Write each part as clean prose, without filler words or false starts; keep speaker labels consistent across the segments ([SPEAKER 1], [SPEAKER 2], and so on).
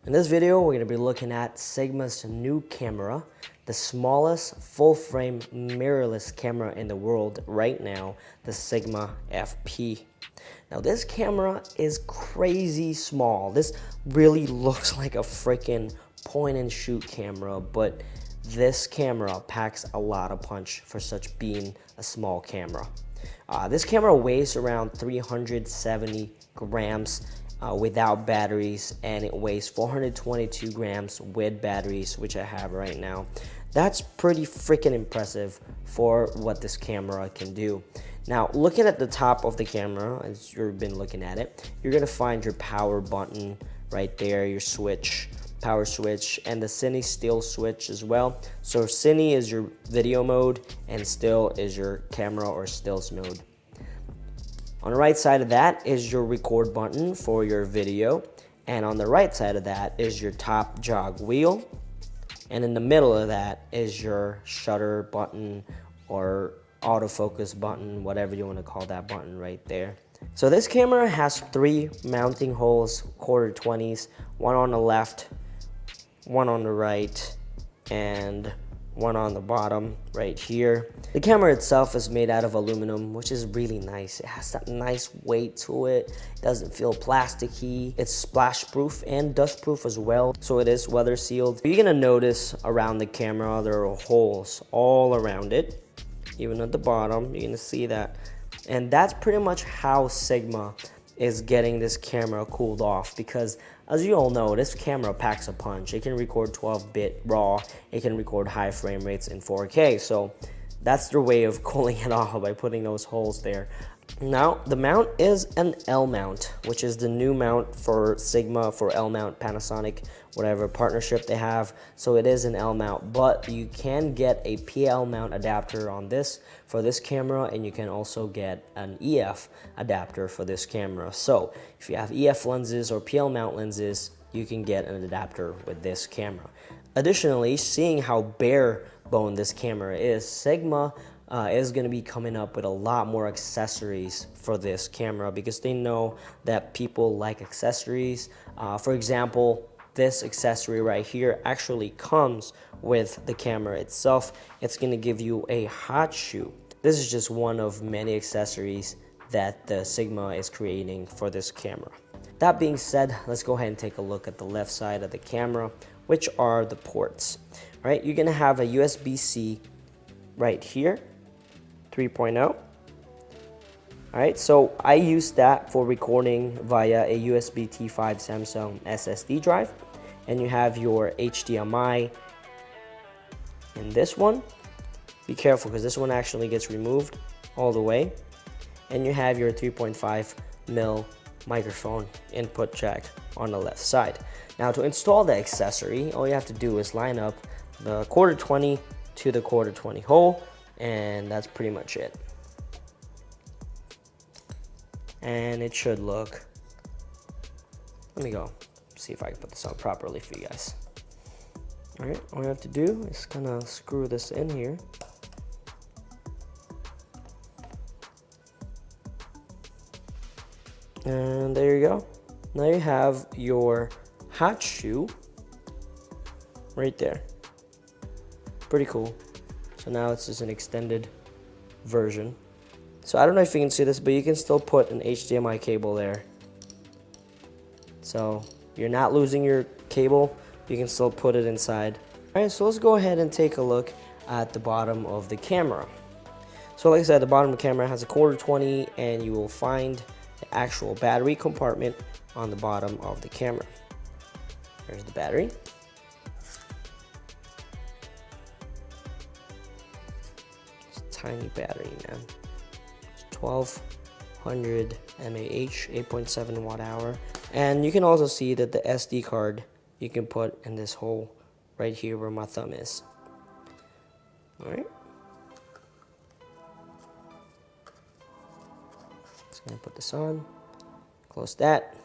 [SPEAKER 1] In this video, we're going to be looking at Sigma's new camera, the smallest full-frame mirrorless camera in the world right now, the Sigma FP. Now this camera is crazy small. This really looks like a freaking point-and-shoot camera, but this camera packs a lot of punch for such being a small camera. This camera weighs around 370 grams without batteries, and it weighs 422 grams with batteries, which I have right now. That's pretty freaking impressive for what this camera can do. Now, looking at the top of the camera, as you've been looking at it, you're gonna find your power button right there, your switch, power switch, and the cine still switch as well. So cine is your video mode and still is your camera or stills mode. On the right side of that is your record button for your video, and on the right side of that is your top jog wheel, and in the middle of that is your shutter button or autofocus button, whatever you want to call that button right there. So this camera has 3 mounting holes, 1/4-20s, one on the left, one on the right, and one on the bottom right here. The camera itself is made out of aluminum, which is really nice. It has that nice weight to it. It doesn't feel plasticky. It's splash proof and dust proof as well, so it is weather sealed. You're gonna notice around the camera there are holes all around it, even at the bottom. You're gonna see that, and that's pretty much how Sigma is getting this camera cooled off, because as you all know, this camera packs a punch. It can record 12-bit RAW, it can record high frame rates in 4K, so that's their way of cooling it off, by putting those holes there. Now, the mount is an L mount, which is the new mount for Sigma, for L mount, Panasonic, whatever partnership they have. So it is an L mount, but you can get a PL mount adapter on this for this camera, and you can also get an EF adapter for this camera. So if you have EF lenses or PL mount lenses, you can get an adapter with this camera. Additionally, seeing how bare bone this camera is, Sigma is going to be coming up with a lot more accessories for this camera, because they know that people like accessories. For example, this accessory right here actually comes with the camera itself. It's going to give you a hot shoe. This is just one of many accessories that the Sigma is creating for this camera. That being said, let's go ahead and take a look at the left side of the camera, which are the ports. All right, you're going to have a USB-C right here, 3.0. All right, so I use that for recording via a USB T5 Samsung SSD drive, and you have your HDMI in this one. Be careful, because this one actually gets removed all the way, and you have your 3.5mm microphone input jack on the left side. Now, to install the accessory, all you have to do is line up the 1/4-20 to the 1/4-20 hole, and that's pretty much it. And it should look, let me go see if I can put this on properly for you guys. All right, all you have to do is kind of screw this in here. And there you go. Now you have your hot shoe right there. Pretty cool. So now it's just an extended version. So I don't know if you can see this, but you can still put an HDMI cable there. So you're not losing your cable, you can still put it inside. All right, so let's go ahead and take a look at the bottom of the camera. So like I said, the bottom of the camera has a 1/4-20, and you will find the actual battery compartment on the bottom of the camera. There's the battery. Tiny battery, man. 1200 mAh, 8.7 watt-hour. And you can also see that the SD card you can put in this hole right here where my thumb is. All right. Just gonna put this on, close that.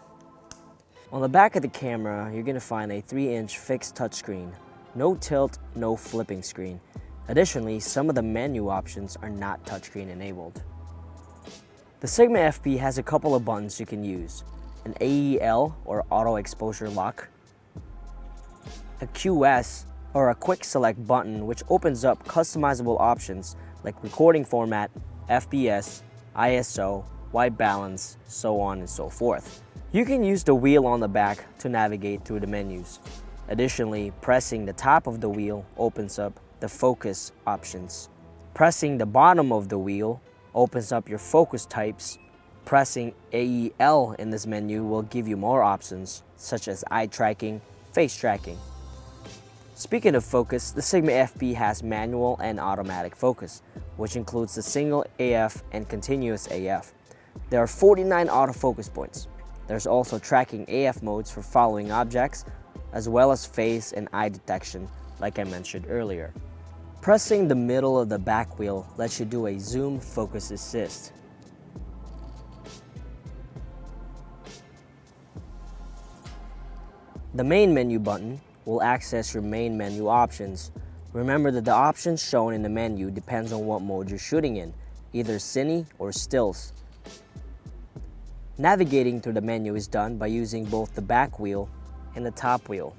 [SPEAKER 1] On the back of the camera, you're gonna find a 3-inch fixed touchscreen. No tilt, no flipping screen. Additionally, some of the menu options are not touchscreen enabled. The Sigma FP has a couple of buttons you can use. An AEL or auto exposure lock, a QS or a quick select button, which opens up customizable options like recording format, FPS, ISO, white balance, so on and so forth. You can use the wheel on the back to navigate through the menus. Additionally, pressing the top of the wheel opens up the focus options. Pressing the bottom of the wheel opens up your focus types. Pressing AEL in this menu will give you more options, such as eye tracking, face tracking. Speaking of focus, the Sigma FP has manual and automatic focus, which includes the single AF and continuous AF. There are 49 autofocus points. There's also tracking AF modes for following objects, as well as face and eye detection, like I mentioned earlier. Pressing the middle of the back wheel lets you do a zoom focus assist. The main menu button will access your main menu options. Remember that the options shown in the menu depends on what mode you're shooting in, either cine or stills. Navigating through the menu is done by using both the back wheel and the top wheel.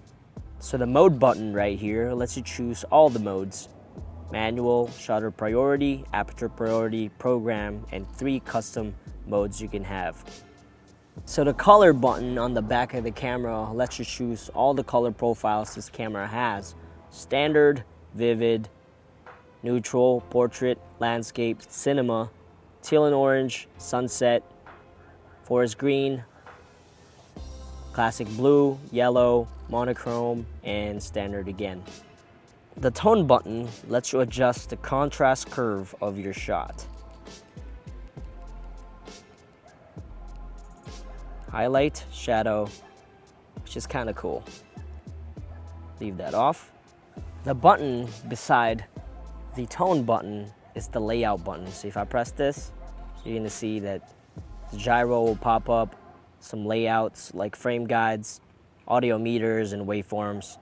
[SPEAKER 1] So the mode button right here lets you choose all the modes: manual, shutter priority, aperture priority, program, and 3 custom modes you can have. So the color button on the back of the camera lets you choose all the color profiles this camera has: standard, vivid, neutral, portrait, landscape, cinema, teal and orange, sunset, forest green, classic blue, yellow, monochrome, and standard again. The tone button lets you adjust the contrast curve of your shot. Highlight, shadow, which is kind of cool. Leave that off. The button beside the tone button is the layout button. So if I press this, you're gonna see that the gyro will pop up, some layouts like frame guides, audio meters, and waveforms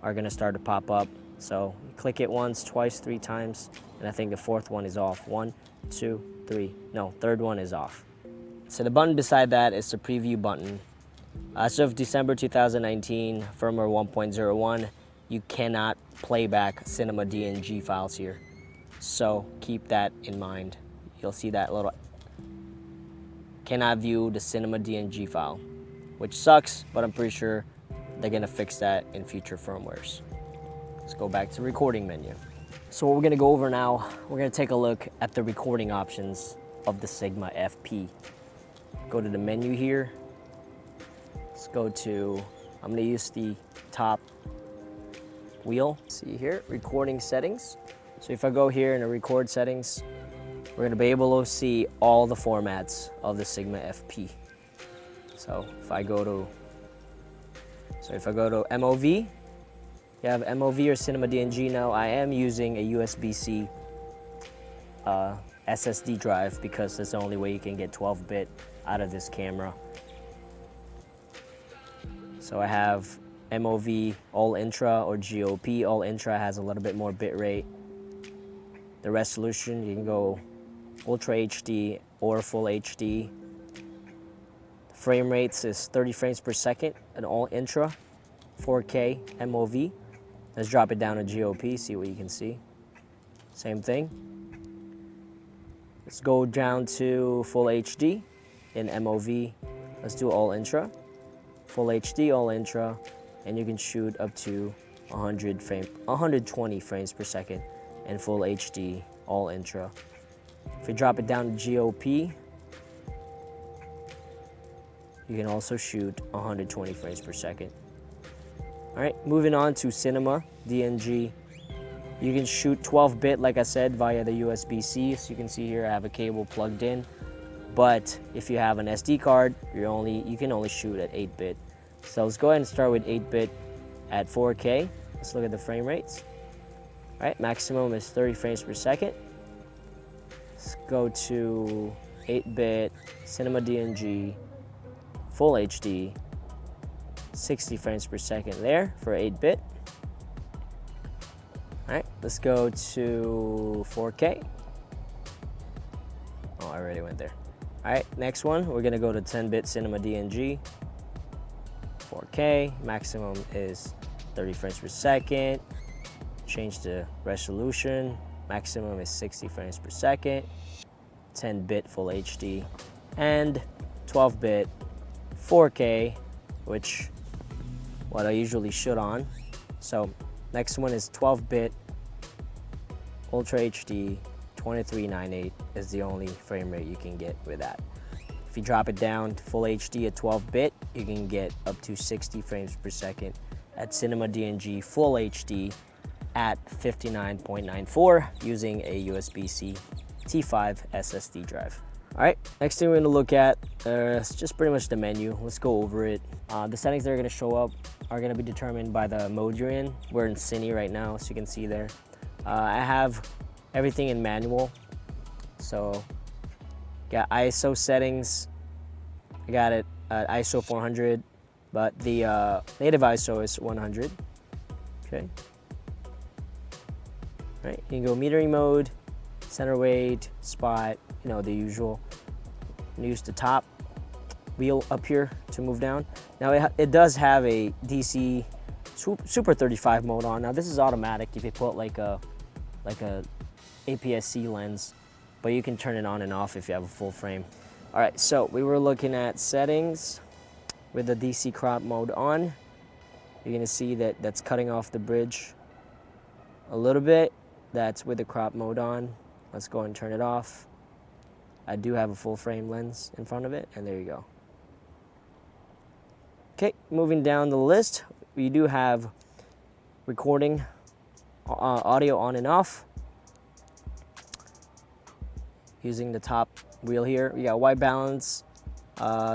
[SPEAKER 1] are gonna start to pop up. So click it once, twice, 3 times, and I think the 4th one is off. 1, 2, 3, no, 3rd one is off. So the button beside that is the preview button. As of December 2019, firmware 1.01, you cannot play back cinema DNG files here. So keep that in mind. You'll see that little cannot view the cinema DNG file, which sucks, but I'm pretty sure they're gonna fix that in future firmwares. Let's go back to the recording menu. So what we're gonna go over now, we're gonna take a look at the recording options of the Sigma FP. Go to the menu here. Let's go to, I'm gonna use the top wheel. See here, recording settings. So if I go here in the record settings, we're gonna be able to see all the formats of the Sigma FP. So if I go to MOV, you have MOV or Cinema DNG. Now I am using a USB-C SSD drive because that's the only way you can get 12-bit out of this camera. So I have MOV All Intra or GOP. All Intra has a little bit more bit rate. The resolution, you can go Ultra HD or Full HD. The frame rates is 30 frames per second and All Intra, 4K MOV. Let's drop it down to GOP, see what you can see. Same thing. Let's go down to Full HD in MOV. Let's do All Intra. Full HD, All Intra, and you can shoot up to 120 frames per second and Full HD, All Intra. If you drop it down to GOP, you can also shoot 120 frames per second. All right, moving on to Cinema DNG. You can shoot 12-bit, like I said, via the USB-C. So you can see here I have a cable plugged in. But if you have an SD card, you can only shoot at 8-bit. So let's go ahead and start with 8-bit at 4K. Let's look at the frame rates. All right, maximum is 30 frames per second. Let's go to 8-bit Cinema DNG, Full HD, 60 frames per second there for 8-bit. All right, let's go to 4K. Oh, I already went there. All right, next one, we're gonna go to 10-bit Cinema DNG, 4K, maximum is 30 frames per second. Change the resolution. Maximum is 60 frames per second. 10-bit full HD and 12-bit 4K, which what I usually shoot on. So next one is 12-bit Ultra HD 2398 is the only frame rate you can get with that. If you drop it down to full HD at 12-bit, you can get up to 60 frames per second at Cinema DNG Full HD at 59.94 using a USB-C T5 SSD drive. All right, next thing we're gonna look at is just pretty much the menu. Let's go over it. The settings that are gonna show up are gonna be determined by the mode you're in. We're in Cine right now, so you can see there. I have everything in manual. So, got ISO settings. I got it at ISO 400, but the native ISO is 100. Okay. All right, you can go metering mode, center weight, spot, you know, the usual. Use the top wheel up here to move down. Now it does have a DC Super 35 mode on. Now this is automatic if you put like a APS-C lens, but you can turn it on and off if you have a full frame. All right, so we were looking at settings with the DC crop mode on. You're gonna see that that's cutting off the bridge a little bit. That's with the crop mode on. Let's go and turn it off. I do have a full frame lens in front of it, and there you go. Okay, moving down the list, we do have recording, audio on and off. Using the top wheel here, we got white balance,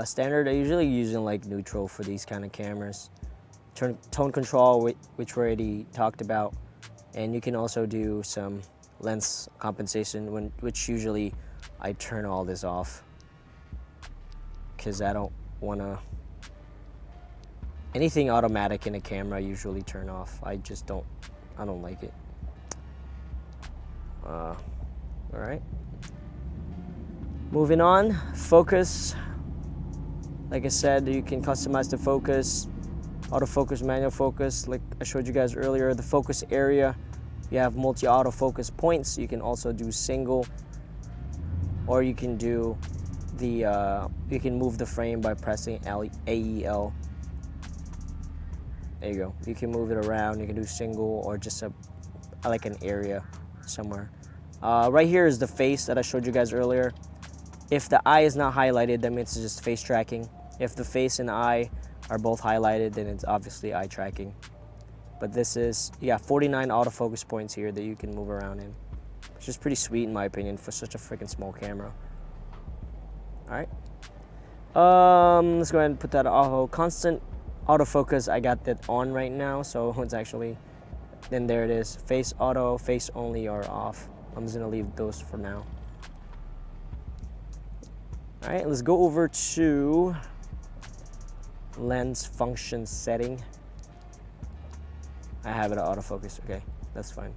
[SPEAKER 1] standard. I usually using like neutral for these kind of cameras. Tone control, which we already talked about, and you can also do some lens compensation, which usually I turn all this off because I don't want to. Anything automatic in a camera I usually turn off. I don't like it. All right. Moving on, focus. Like I said, you can customize the focus, autofocus, manual focus. Like I showed you guys earlier, the focus area, you have multi-autofocus points. You can also do single, or you can do the, you can move the frame by pressing AEL. There you go. You can move it around. You can do single or just like an area somewhere. Right here is the face that I showed you guys earlier. If the eye is not highlighted, that means it's just face tracking. If the face and the eye are both highlighted, then it's obviously eye tracking. But this is, you got 49 autofocus points here that you can move around in, which is pretty sweet in my opinion for such a freaking small camera. All right. Let's go ahead and put that constant autofocus. I got that on right now, so it's actually, then there it is. Face auto, face only are off. I'm just gonna leave those for now. All right, let's go over to lens function setting. I have it at autofocus. Okay, that's fine.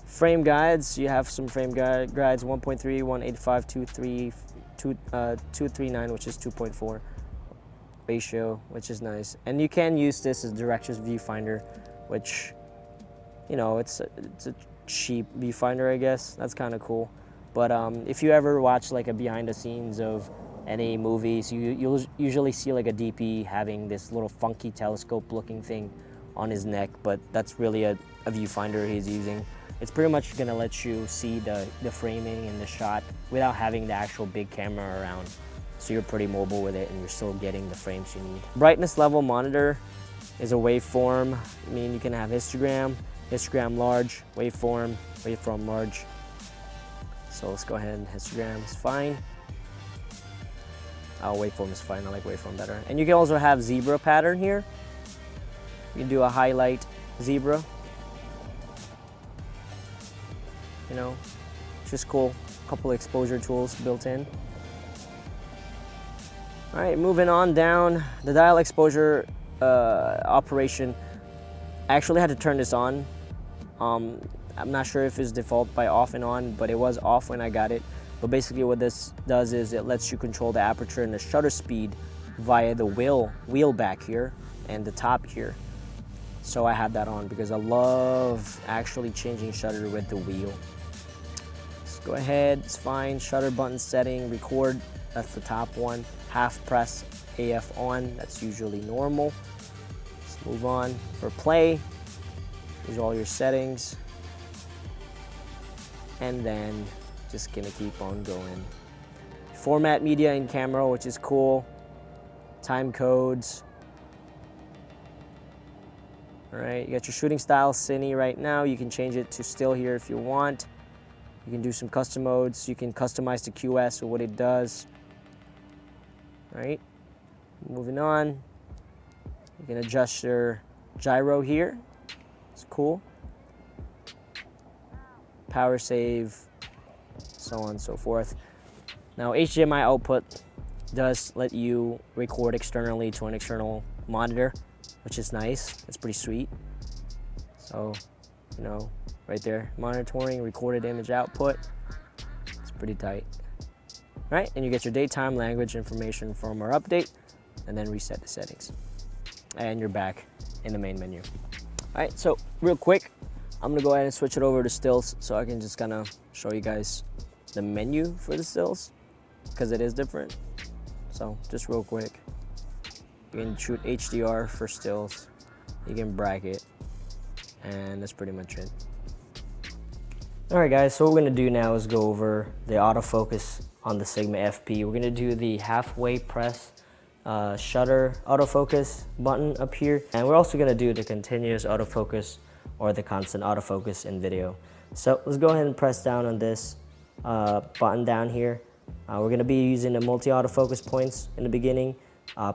[SPEAKER 1] Frame guides, you have some frame guides, 1.3, 185, 239, which is 2.4 ratio, which is nice. And you can use this as director's viewfinder, which, you know, it's a cheap viewfinder, I guess. That's kind of cool. But if you ever watch like a behind the scenes of any movies, you'll usually see like a DP having this little funky telescope looking thing on his neck, but that's really a viewfinder he's using. It's pretty much gonna let you see the framing and the shot without having the actual big camera around. So you're pretty mobile with it and you're still getting the frames you need. Brightness level monitor is a waveform. I mean, you can have histogram large, waveform large. So let's go ahead and histogram is fine. Oh, waveform is fine, I like waveform better. And you can also have zebra pattern here. You can do a highlight zebra. You know, it's just cool. A couple of exposure tools built in. All right, moving on down, the dial exposure operation. I actually had to turn this on. I'm not sure if it's default by off and on, but it was off when I got it. But basically what this does is it lets you control the aperture and the shutter speed via the wheel back here and the top here. So I had that on because I love actually changing shutter with the wheel. Let's go ahead, it's fine. Shutter button setting, record, that's the top one. Half press AF on, that's usually normal. Let's move on. For play, here's all your settings. And then just gonna keep on going. Format media in camera, which is cool. Time codes. All right, you got your shooting style, cine right now. You can change it to still here if you want. You can do some custom modes. You can customize the QS or what it does. All right, moving on. You can adjust your gyro here. It's cool. Power save, so on and so forth. Now HDMI output does let you record externally to an external monitor, which is nice. It's pretty sweet. So, you know, right there, monitoring, recorded image output. It's pretty tight. Right, and you get your daytime language information from our update, and then reset the settings. And you're back in the main menu. All right, so real quick, I'm gonna go ahead and switch it over to stills so I can just kind of show you guys the menu for the stills, because it is different. So just real quick, you can shoot HDR for stills, you can bracket, and that's pretty much it. All right guys, so what we're gonna do now is go over the autofocus on the Sigma FP. We're gonna do the halfway press shutter autofocus button up here, and we're also gonna do the continuous autofocus or the constant autofocus in video. So let's go ahead and press down on this button down here. We're gonna be using the multi-autofocus points in the beginning.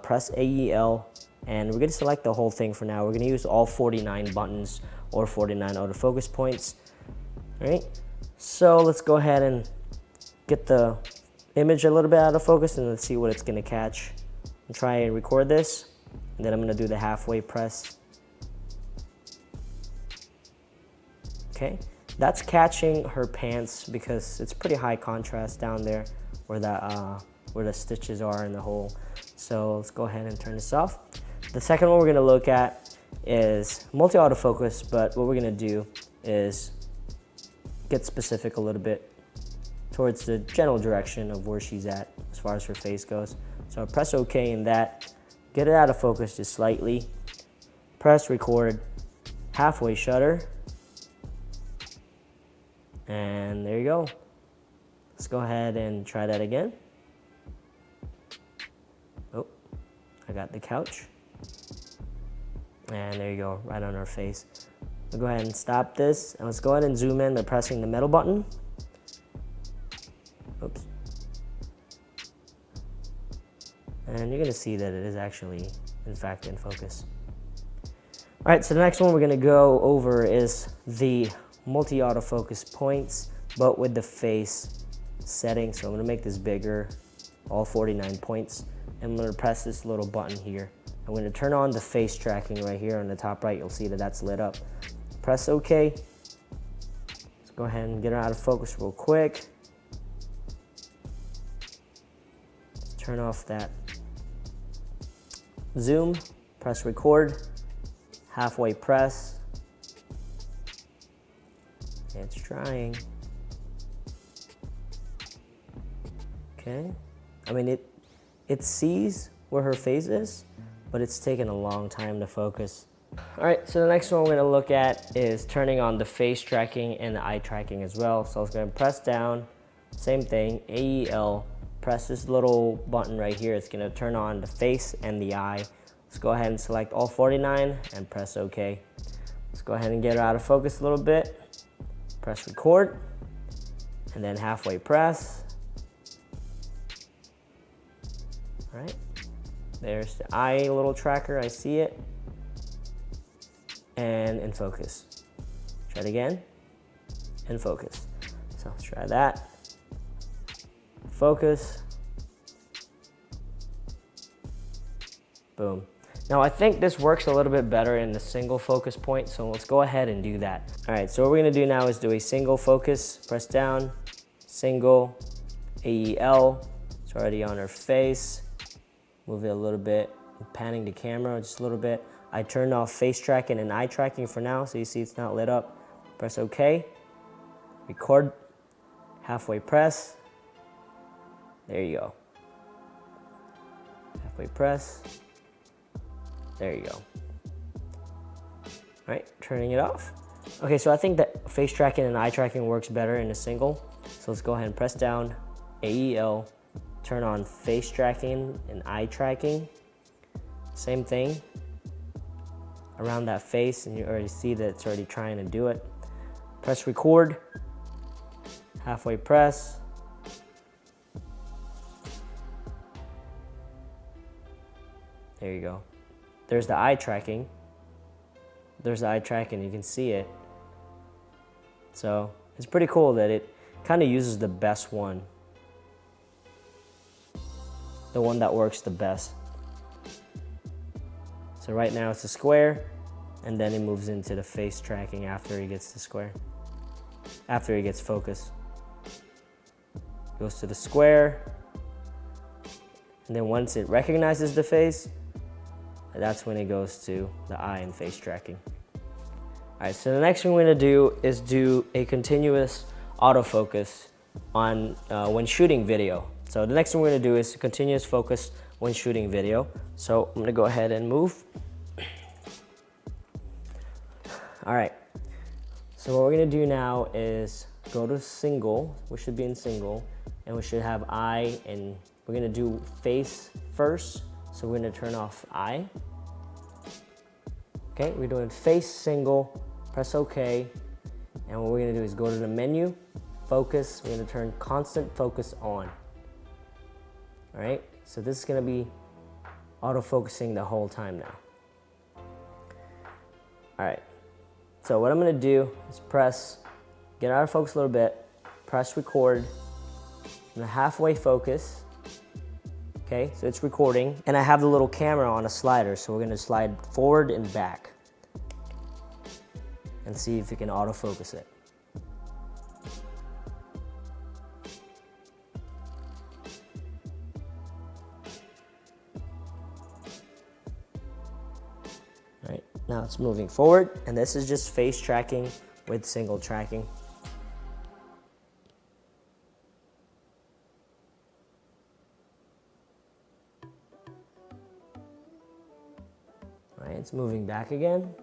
[SPEAKER 1] Press AEL, and we're gonna select the whole thing for now. We're gonna use all 49 buttons or 49 autofocus points. All right, so let's go ahead and get the image a little bit out of focus, and let's see what it's gonna catch. And try and record this, and then I'm gonna do the halfway press. Okay, that's catching her pants because it's pretty high contrast down there where the stitches are in the hole. So let's go ahead and turn this off. The second one we're gonna look at is multi-autofocus, but what we're gonna do is get specific a little bit towards the general direction of where she's at as far as her face goes. So press OK in that, get it out of focus just slightly, press record, halfway shutter, and there you go. Let's go ahead and try that again. Oh, I got the couch. And there you go, right on her face. We'll go ahead and stop this, and let's go ahead and zoom in by pressing the middle button. Oops. And you're gonna see that it is actually, in fact, in focus. All right, so the next one we're gonna go over is the multi-autofocus points, but with the face setting. So I'm gonna make this bigger, all 49 points. And I'm gonna press this little button here. I'm gonna turn on the face tracking right here on the top right. You'll see that that's lit up. Press OK. Let's go ahead and get it out of focus real quick. Let's turn off that zoom, press record, halfway press. It's trying. Okay. I mean, it sees where her face is, but it's taking a long time to focus. All right, so the next one we're gonna look at is turning on the face tracking and the eye tracking as well. So I was gonna press down, same thing, AEL, press this little button right here. It's gonna turn on the face and the eye. Let's go ahead and select all 49 and press OK. Let's go ahead and get her out of focus a little bit. Press record, and then halfway press. All right, there's the eye little tracker, I see it. And in focus. Try it again, in focus. So let's try that. Focus. Boom. Now I think this works a little bit better in the single focus point, so let's go ahead and do that. All right, so what we're gonna do now is do a single focus, press down, single, AEL, it's already on her face. Move it a little bit, panning the camera just a little bit. I turned off face tracking and eye tracking for now, so you see it's not lit up. Press OK, record, halfway press, there you go. Halfway press, there you go. All right, turning it off. Okay, so I think that face tracking and eye tracking works better in a single. So let's go ahead and press down, AEL, turn on face tracking and eye tracking. Same thing around that face, and you already see that it's already trying to do it. Press record, halfway press. There you go. There's the eye tracking. There's the eye tracking, you can see it. So it's pretty cool that it kind of uses the best one. The one that works the best. So right now it's a square, and then it moves into the face tracking after he gets the square. After he gets focus. Goes to the square, and then once it recognizes the face, that's when it goes to the eye and face tracking. All right, so the next thing we're gonna do is do a continuous autofocus on when shooting video. So the next thing we're gonna do is continuous focus when shooting video. So I'm gonna go ahead and move. All right, so what we're gonna do now is go to single, we should be in single, and we should have eye, and we're gonna do face first. So we're gonna turn off eye. Okay, we're doing face single, press OK. And what we're gonna do is go to the menu, focus, we're gonna turn constant focus on. All right, so this is gonna be autofocusing the whole time now. All right, so what I'm gonna do is press, get out of focus a little bit, press record, and halfway focus. Okay, so it's recording, and I have the little camera on a slider, so we're gonna slide forward and back and see if you can autofocus it. All right, now it's moving forward, and this is just face tracking with single tracking. All right, it's moving back again.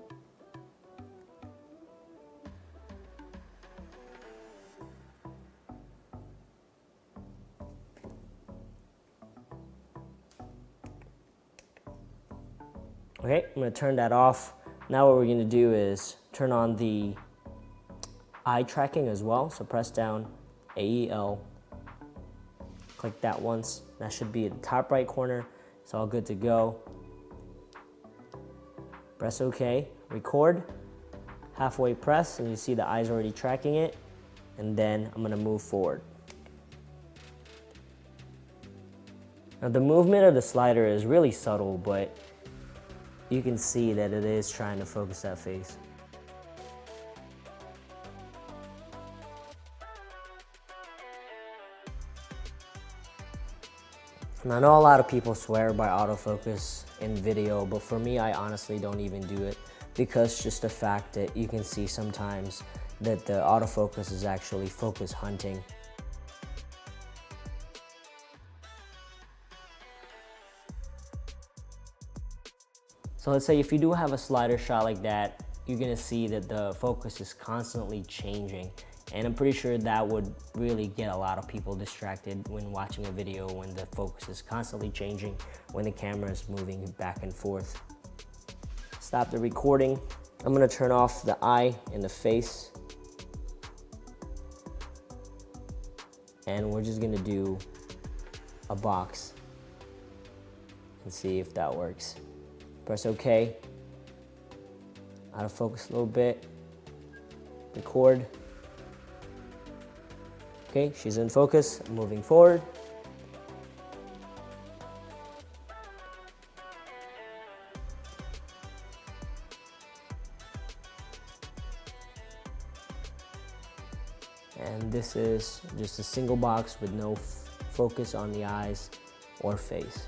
[SPEAKER 1] Okay, I'm gonna turn that off. Now what we're gonna do is turn on the eye tracking as well. So press down, AEL, click that once. That should be at the top right corner. It's all good to go. Press OK, record, halfway press, and you see the eye's already tracking it. And then I'm gonna move forward. Now the movement of the slider is really subtle, but you can see that it is trying to focus that face. And I know a lot of people swear by autofocus in video, but for me, I honestly don't even do it, because just the fact that you can see sometimes that the autofocus is actually focus hunting. So let's say if you do have a slider shot like that, you're gonna see that the focus is constantly changing. And I'm pretty sure that would really get a lot of people distracted when watching a video, when the focus is constantly changing, when the camera is moving back and forth. Stop the recording. I'm gonna turn off the eye and the face. And we're just gonna do a box and see if that works. Press OK. Out of focus a little bit. Record. Okay, she's in focus, moving forward. And this is just a single box with no focus on the eyes or face.